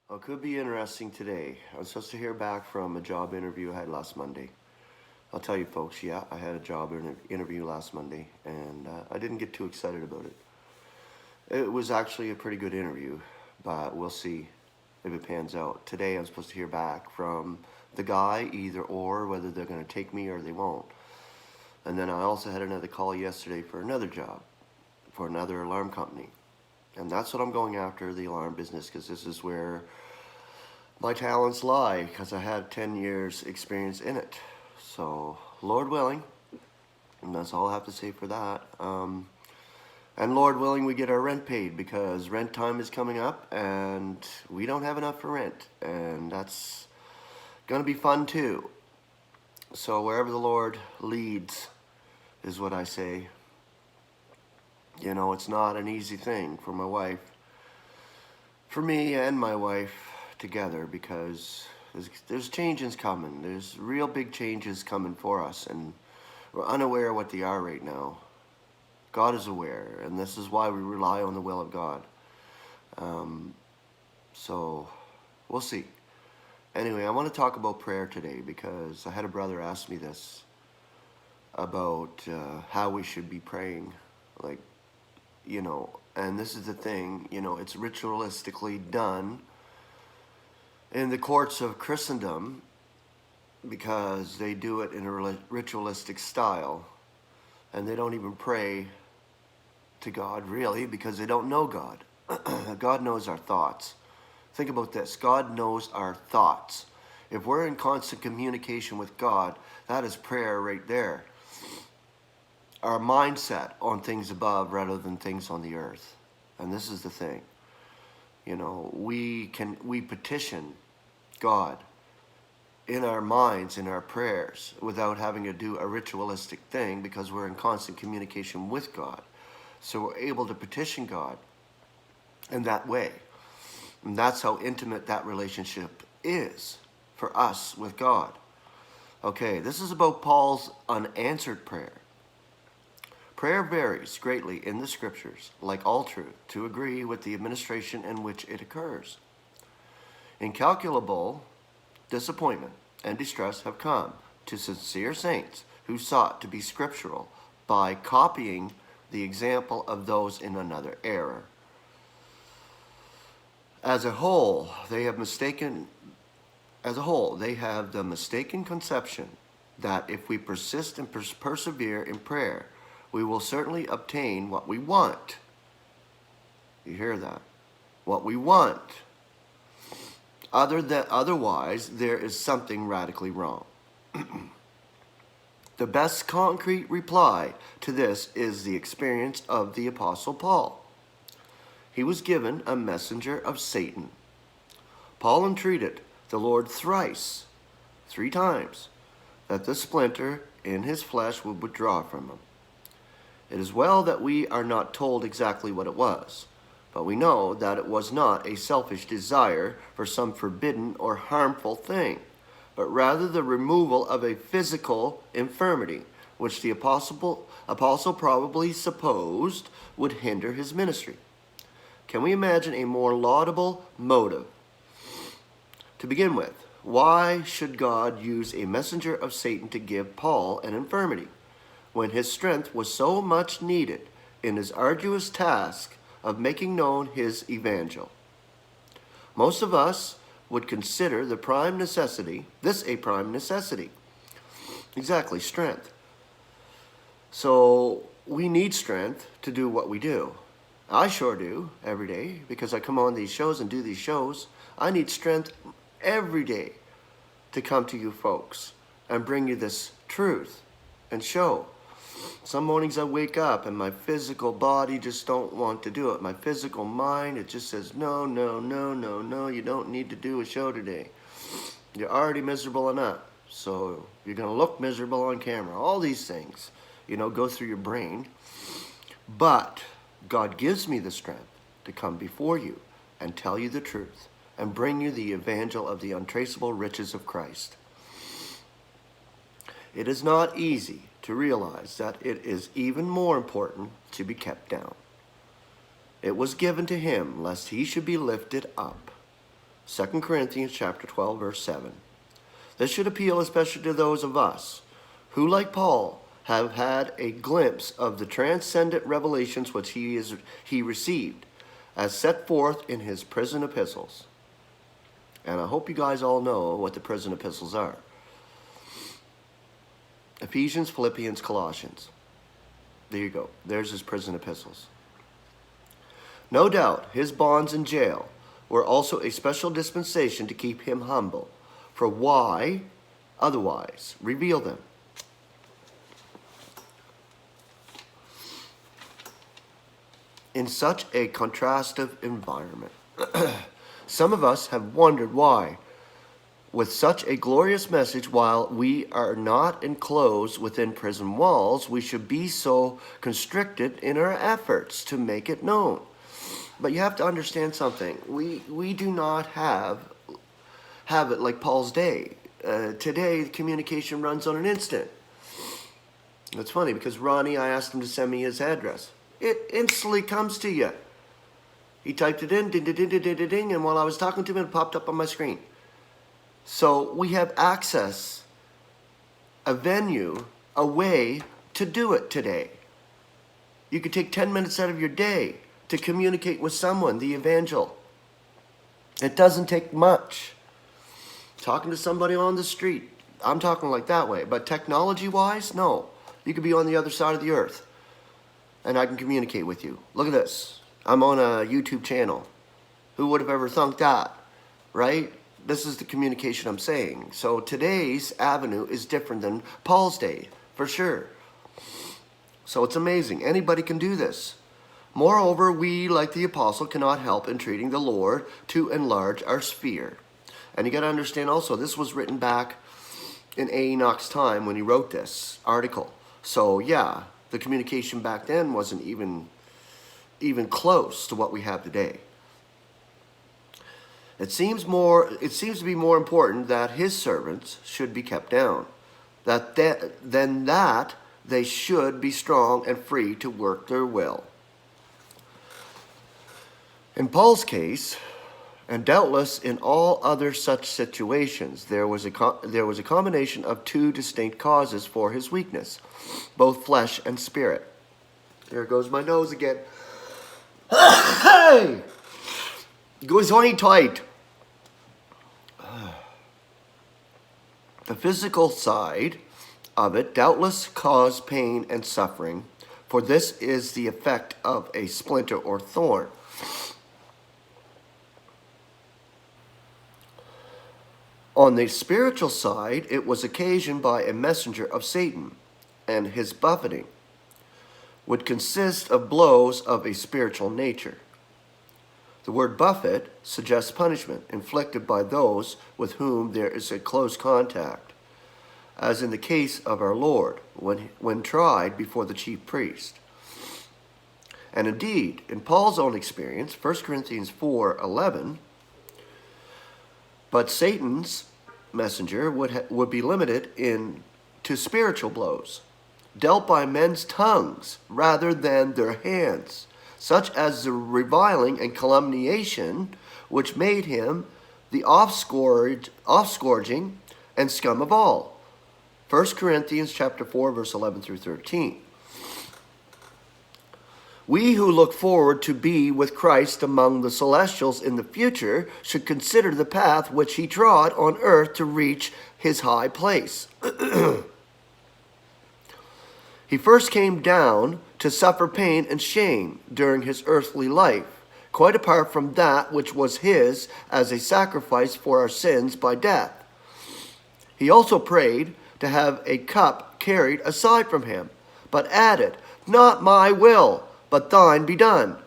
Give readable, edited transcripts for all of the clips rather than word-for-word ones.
Well, it could be interesting today. I was supposed to hear back from a job interview I had last Monday. I'll tell you folks, yeah, I had a job interview last Monday, and I didn't get too excited about it. It was actually a pretty good interview, but we'll see if it pans out. Today I'm supposed to hear back from the guy, either or, whether they're going to take me or they won't. And then I also had another call yesterday for another job, for another alarm company. And that's what I'm going after, the alarm business, because this is where my talents lie, because I had 10 years experience in it. So, Lord willing, and that's all I have to say for that. And Lord willing, we get our rent paid, because rent time is coming up and we don't have enough for rent. And that's going to be fun too. So wherever the Lord leads is what I say. You know, it's not an easy thing for my wife, for me and my wife together, because there's changes coming. There's real big changes coming for us, and we're unaware of what they are right now. God is aware, and this is why we rely on the will of God. So we'll see. Anyway, I want to talk about prayer today, because I had a brother ask me this about how we should be praying. Like, you know, and this is the thing, you know, it's ritualistically done in the courts of Christendom, because they do it in a ritualistic style, and they don't even pray to God really, because they don't know God. God knows our thoughts. Think about this. God knows our thoughts. If we're in constant communication with God, that is prayer right there. Our mindset on things above rather than things on the earth. And this is the thing. You know, we petition God in our minds, in our prayers, without having to do a ritualistic thing, because we're in constant communication with God. So we're able to petition God in that way. And that's how intimate that relationship is for us with God. Okay, this is about Paul's unanswered prayer. Prayer varies greatly in the scriptures, like all truth, to agree with the administration in which it occurs. Incalculable disappointment and distress have come to sincere saints who sought to be scriptural by copying the example of those in another era. As a whole, they have the mistaken conception that if we persist and persevere in prayer, we will certainly obtain what we want. You hear that? What we want. Otherwise, there is something radically wrong. The best concrete reply to this is the experience of the Apostle Paul. He was given a messenger of Satan. Paul entreated the Lord three times, that the splinter in his flesh would withdraw from him. It is well that we are not told exactly what it was, but we know that it was not a selfish desire for some forbidden or harmful thing, but rather the removal of a physical infirmity, which the apostle probably supposed would hinder his ministry. Can we imagine a more laudable motive? To begin with, why should God use a messenger of Satan to give Paul an infirmity, when his strength was so much needed in his arduous task of making known his evangel? Most of us would consider this a prime necessity. Exactly, strength. So we need strength to do what we do. I sure do every day, because I come on these shows and do these shows. I need strength every day to come to you folks and bring you this truth and show. Some mornings I wake up and my physical body just don't want to do it. My physical mind, it just says, no, you don't need to do a show today. You're already miserable enough, so you're going to look miserable on camera. All these things, go through your brain. But God gives me the strength to come before you and tell you the truth and bring you the evangel of the untraceable riches of Christ. It is not easy to realize that it is even more important to be kept down. It was given to him lest he should be lifted up. 2 Corinthians chapter 12, verse 7. This should appeal especially to those of us who, like Paul, have had a glimpse of the transcendent revelations which he received, as set forth in his prison epistles. And I hope you guys all know what the prison epistles are. Ephesians, Philippians, Colossians. There you go. There's his prison epistles. No doubt his bonds in jail were also a special dispensation to keep him humble. For why otherwise reveal them? In such a contrastive environment, some of us have wondered why, with such a glorious message, while we are not enclosed within prison walls, we should be so constricted in our efforts to make it known. But you have to understand something. We do not have it like Paul's day. Today, the communication runs on an instant. It's funny because Ronnie, I asked him to send me his address. It instantly comes to you. He typed it in, ding, ding, ding, ding, ding, ding, and while I was talking to him, it popped up on my screen. So we have access, a venue, a way to do it today. You could take 10 minutes out of your day to communicate with someone, the evangel. It doesn't take much. Talking to somebody on the street, I'm talking like that way. But technology-wise, no. You could be on the other side of the earth, and I can communicate with you. Look at this. I'm on a YouTube channel. Who would have ever thunk that, right? This is the communication I'm saying. So today's avenue is different than Paul's day, for sure. So it's amazing. Anybody can do this. Moreover, we, like the apostle, cannot help entreating the Lord to enlarge our sphere. And you got to understand also, this was written back in A. Enoch's time when he wrote this article. So yeah, the communication back then wasn't even close to what we have today. It seems to be more important that his servants should be kept down, than that they should be strong and free to work their will. In Paul's case, and doubtless in all other such situations, there was a combination of two distinct causes for his weakness, both flesh and spirit. There goes my nose again. Hey! Goes on tight. The physical side of it doubtless caused pain and suffering, for this is the effect of a splinter or thorn. On the spiritual side, it was occasioned by a messenger of Satan, and his buffeting would consist of blows of a spiritual nature. The word buffet suggests punishment inflicted by those with whom there is a close contact, as in the case of our Lord when tried before the chief priest. And indeed, in Paul's own experience, 1 Corinthians 4:11, but Satan's messenger would be limited to spiritual blows, dealt by men's tongues rather than their hands, such as the reviling and calumniation which made him the offscourging and scum of all. 1 Corinthians chapter 4, verse 11 through 13. We who look forward to be with Christ among the celestials in the future should consider the path which he trod on earth to reach his high place. He first came down to suffer pain and shame during his earthly life, quite apart from that which was his as a sacrifice for our sins by death. He also prayed to have a cup carried aside from him, but added, "Not my will, but thine be done."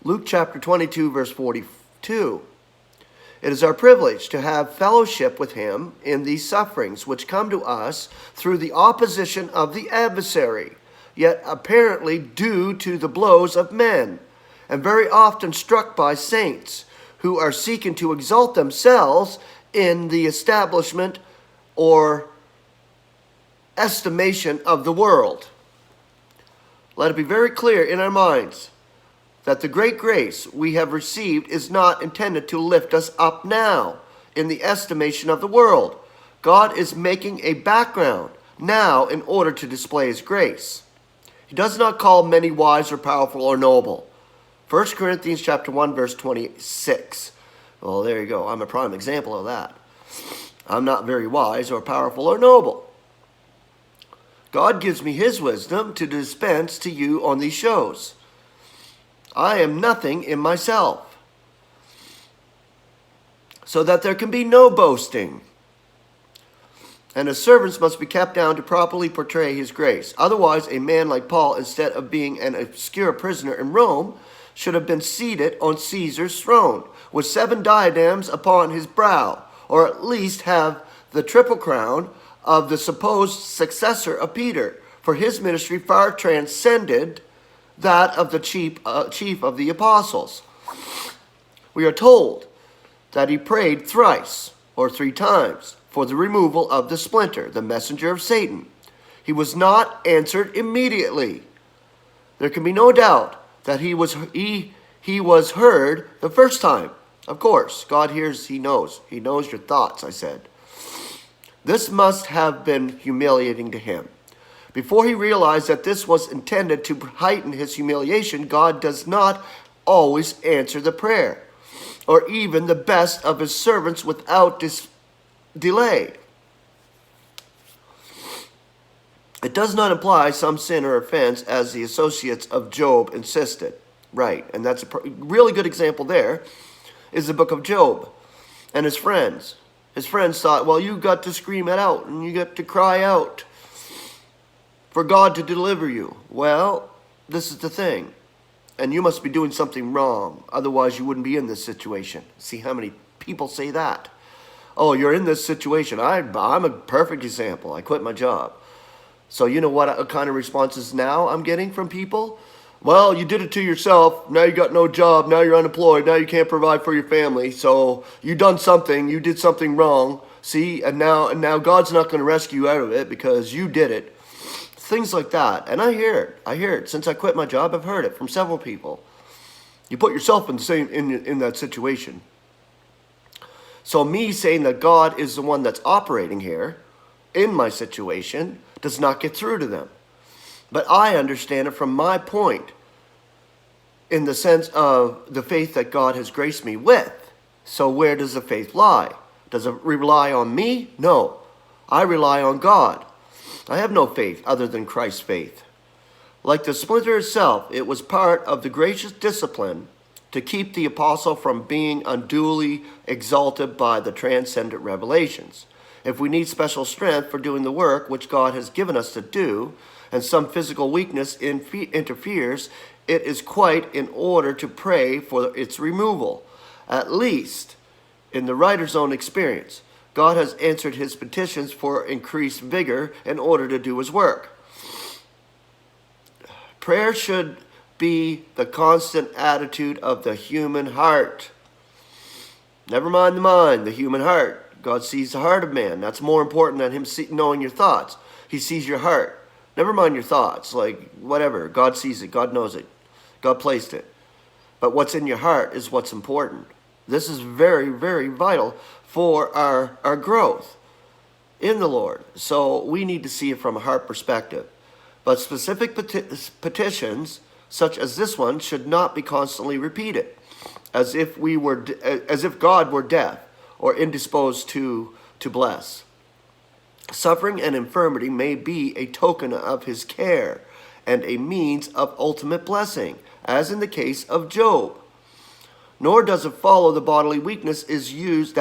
Luke chapter 22, verse 42. It is our privilege to have fellowship with him in these sufferings which come to us through the opposition of the adversary, yet apparently due to the blows of men, and very often struck by saints who are seeking to exalt themselves in the establishment or estimation of the world. Let it be very clear in our minds. that the great grace we have received is not intended to lift us up now in the estimation of the world. God is making a background now in order to display his grace. He does not call many wise or powerful or noble. 1 Corinthians chapter 1, verse 26. Well, there you go. I'm a prime example of that. I'm not very wise or powerful or noble. God gives me his wisdom to dispense to you on these shows. I am nothing in myself, so that there can be no boasting. And his servants must be kept down to properly portray his grace. Otherwise, a man like Paul, instead of being an obscure prisoner in Rome, should have been seated on Caesar's throne, with 7 diadems upon his brow, or at least have the triple crown of the supposed successor of Peter, for his ministry far transcended that of the chief of the apostles. We are told that he prayed thrice, or 3 times, for the removal of the splinter, the messenger of Satan. He was not answered immediately. There can be no doubt that he was heard the first time. Of course, God hears, he knows. He knows your thoughts, I said. This must have been humiliating to him. Before he realized that this was intended to heighten his humiliation, God does not always answer the prayer, or even the best of his servants without delay. It does not imply some sin or offense, as the associates of Job insisted. Right, and that's a really good example there, is the book of Job and his friends. His friends thought, well, you got to scream it out, and you got to cry out for God to deliver you. Well, this is the thing. And you must be doing something wrong. Otherwise, you wouldn't be in this situation. See how many people say that? Oh, you're in this situation. I'm a perfect example. I quit my job. So you know what kind of responses now I'm getting from people? Well, you did it to yourself. Now you got no job. Now you're unemployed. Now you can't provide for your family. So you done something. You did something wrong. See, and now God's not going to rescue you out of it because you did it. Things like that. And I hear it. Since I quit my job, I've heard it from several people. You put yourself in that situation. So me saying that God is the one that's operating here in my situation does not get through to them. But I understand it from my point, in the sense of the faith that God has graced me with. So where does the faith lie? Does it rely on me? No. I rely on God. I have no faith other than Christ's faith. Like the splinter itself, it was part of the gracious discipline to keep the apostle from being unduly exalted by the transcendent revelations. If we need special strength for doing the work which God has given us to do, and some physical weakness interferes, it is quite in order to pray for its removal. At least, in the writer's own experience, God has answered his petitions for increased vigor in order to do his work. Prayer should be the constant attitude of the human heart. Never mind the mind, the human heart. God sees the heart of man. That's more important than him knowing your thoughts. He sees your heart. Never mind your thoughts, like whatever. God sees it. God knows it. God placed it. But what's in your heart is what's important. This is very, very vital for our growth in the Lord. So we need to see it from a heart perspective. But specific petitions, such as this one, should not be constantly repeated, as if God were deaf or indisposed to bless. Suffering and infirmity may be a token of his care and a means of ultimate blessing, as in the case of Job. Nor does it follow that bodily weakness is used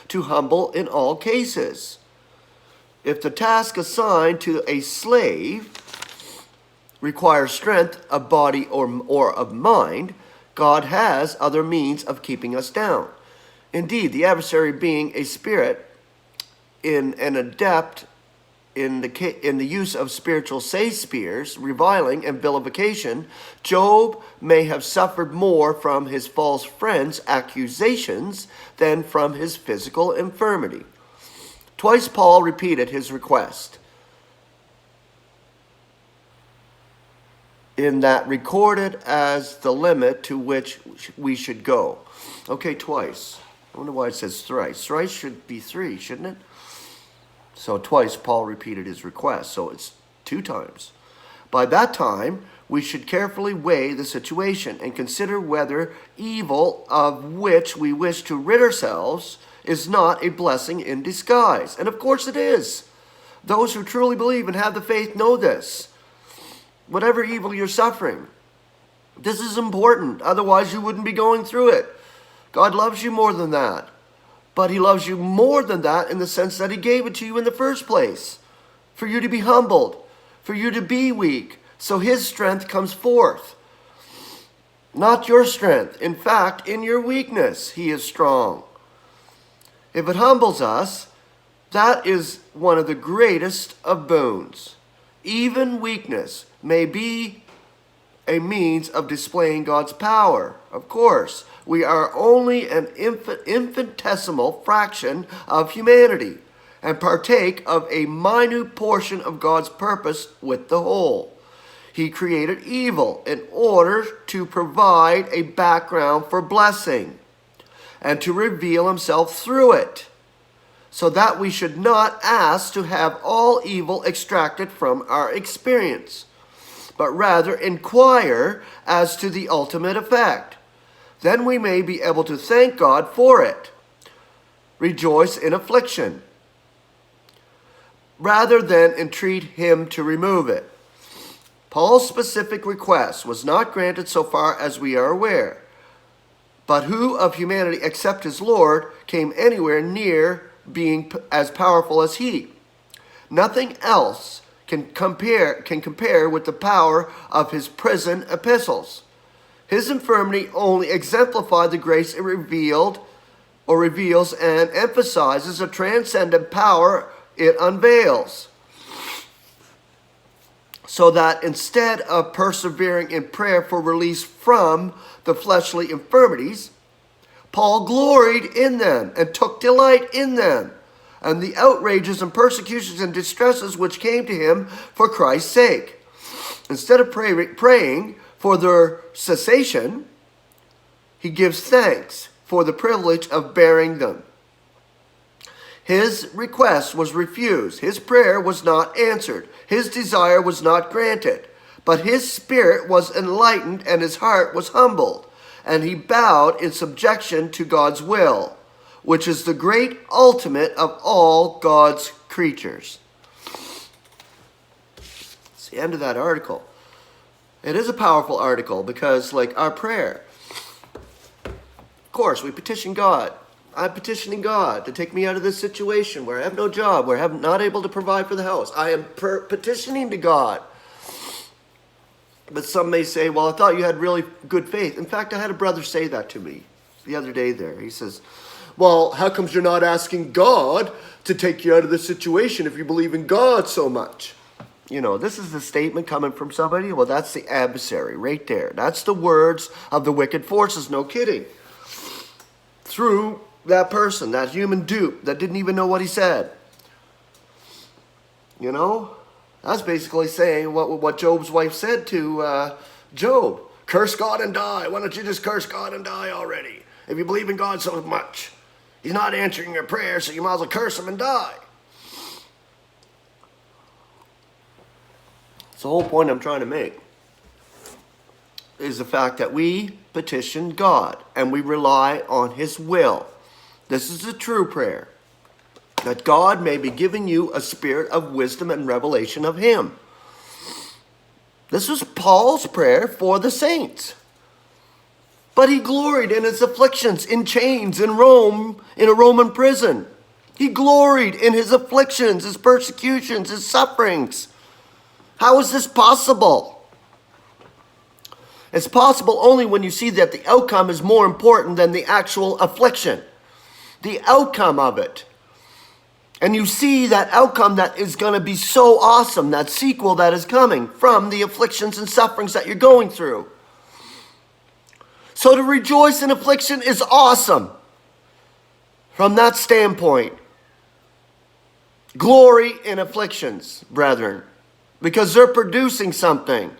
to humble in all cases. If the task assigned to a slave requires strength of body or of mind, God has other means of keeping us down. Indeed, the adversary being a spirit, in an adept in the use of spiritual say-spears, reviling, and vilification, Job may have suffered more from his false friends' accusations than from his physical infirmity. Twice Paul repeated his request. in that recorded as the limit to which we should go. Okay, twice. I wonder why it says thrice. Thrice should be three, shouldn't it? So twice Paul repeated his request, so it's 2 times. By that time, we should carefully weigh the situation and consider whether evil of which we wish to rid ourselves is not a blessing in disguise. And of course it is. Those who truly believe and have the faith know this. Whatever evil you're suffering, this is important. Otherwise, you wouldn't be going through it. God loves you more than that. But he loves you more than that in the sense that he gave it to you in the first place. For you to be humbled. For you to be weak. So his strength comes forth. Not your strength. In fact, in your weakness, he is strong. If it humbles us, that is one of the greatest of boons. Even weakness may be a means of displaying God's power. Of course, we are only an infinitesimal fraction of humanity and partake of a minute portion of God's purpose with the whole. He created evil in order to provide a background for blessing and to reveal himself through it, so that we should not ask to have all evil extracted from our experience, but rather inquire as to the ultimate effect. Then we may be able to thank God for it. Rejoice in affliction, rather than entreat him to remove it. Paul's specific request was not granted so far as we are aware. But who of humanity except his Lord came anywhere near being as powerful as he? Nothing else can compare with the power of his prison epistles. His infirmity only exemplified the grace it reveals and emphasizes the transcendent power it unveils. So that instead of persevering in prayer for release from the fleshly infirmities, Paul gloried in them and took delight in them, and the outrages and persecutions and distresses which came to him for Christ's sake. Instead of praying for their cessation, he gives thanks for the privilege of bearing them. His request was refused. His prayer was not answered. His desire was not granted. But his spirit was enlightened and his heart was humbled. And he bowed in subjection to God's will, which is the great ultimate of all God's creatures. It's the end of that article. It is a powerful article because, like our prayer, of course, we petition God. I'm petitioning God to take me out of this situation where I have no job, where I'm not able to provide for the house. I am petitioning to God. But some may say, well, I thought you had really good faith. In fact, I had a brother say that to me the other day there. He says, well, how comes you're not asking God to take you out of this situation if you believe in God so much? You know, this is the statement coming from somebody. Well, that's the adversary right there. That's the words of the wicked forces, no kidding. Through that person, that human dupe that didn't even know what he said. You know, that's basically saying what Job's wife said to Job. Curse God and die. Why don't you just curse God and die already? If you believe in God so much, he's not answering your prayer, so you might as well curse him and die. It's the whole point I'm trying to make. Is the fact that we petition God and we rely on his will. This is the true prayer. That God may be giving you a spirit of wisdom and revelation of him. This was Paul's prayer for the saints. But he gloried in his afflictions, in chains, in Rome, in a Roman prison. He gloried in his afflictions, his persecutions, his sufferings. How is this possible? It's possible only when you see that the outcome is more important than the actual affliction. The outcome of it. And you see that outcome that is going to be so awesome, that sequel that is coming from the afflictions and sufferings that you're going through. So to rejoice in affliction is awesome from that standpoint. Glory in afflictions, brethren, because they're producing something.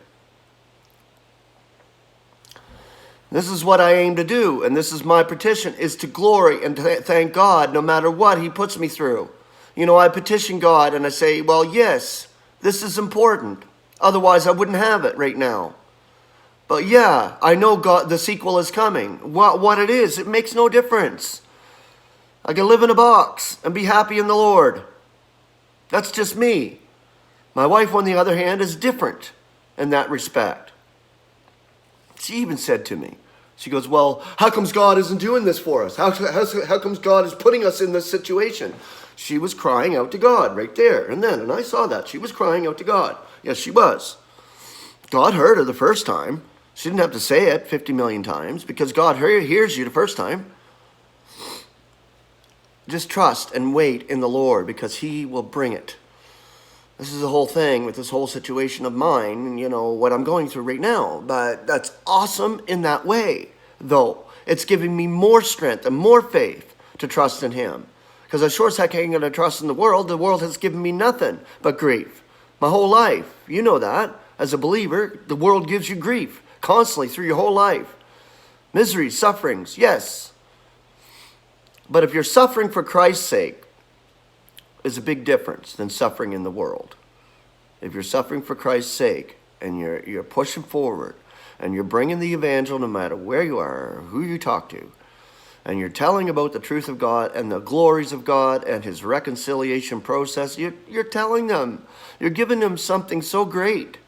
This is what I aim to do, and this is my petition, is to glory and to thank God no matter what he puts me through. You know, I petition God and I say, well, yes, this is important. Otherwise, I wouldn't have it right now. But yeah, I know God, the sequel is coming. What it is, it makes no difference. I can live in a box and be happy in the Lord. That's just me. My wife, on the other hand, is different in that respect. She even said to me, she goes, well, how comes God isn't doing this for us? How comes God is putting us in this situation? She was crying out to God right there and then, and I saw that. She was crying out to God. Yes, she was. God heard her the first time. She didn't have to say it 50 million times because God hears you the first time. Just trust and wait in the Lord because he will bring it. This is the whole thing with this whole situation of mine, you know, what I'm going through right now. But that's awesome in that way, though. It's giving me more strength and more faith to trust in him. Because I sure as heck ain't going to trust in the world. The world has given me nothing but grief. My whole life. You know that. As a believer, the world gives you grief constantly through your whole life. Misery, sufferings, yes. But if you're suffering for Christ's sake, is a big difference than suffering in the world. If you're suffering for Christ's sake and you're pushing forward and you're bringing the evangel no matter where you are or who you talk to, and you're telling about the truth of God and the glories of God and his reconciliation process, you're telling them. You're giving them something so great.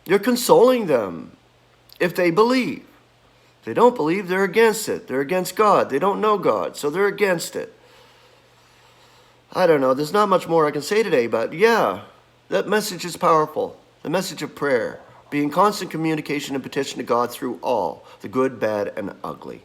You're consoling them if they believe. If they don't believe, they're against it. They're against God. They don't know God, so they're against it. I don't know. There's not much more I can say today, but yeah, that message is powerful. The message of prayer. Be in constant communication and petition to God through all, the good, bad, and ugly.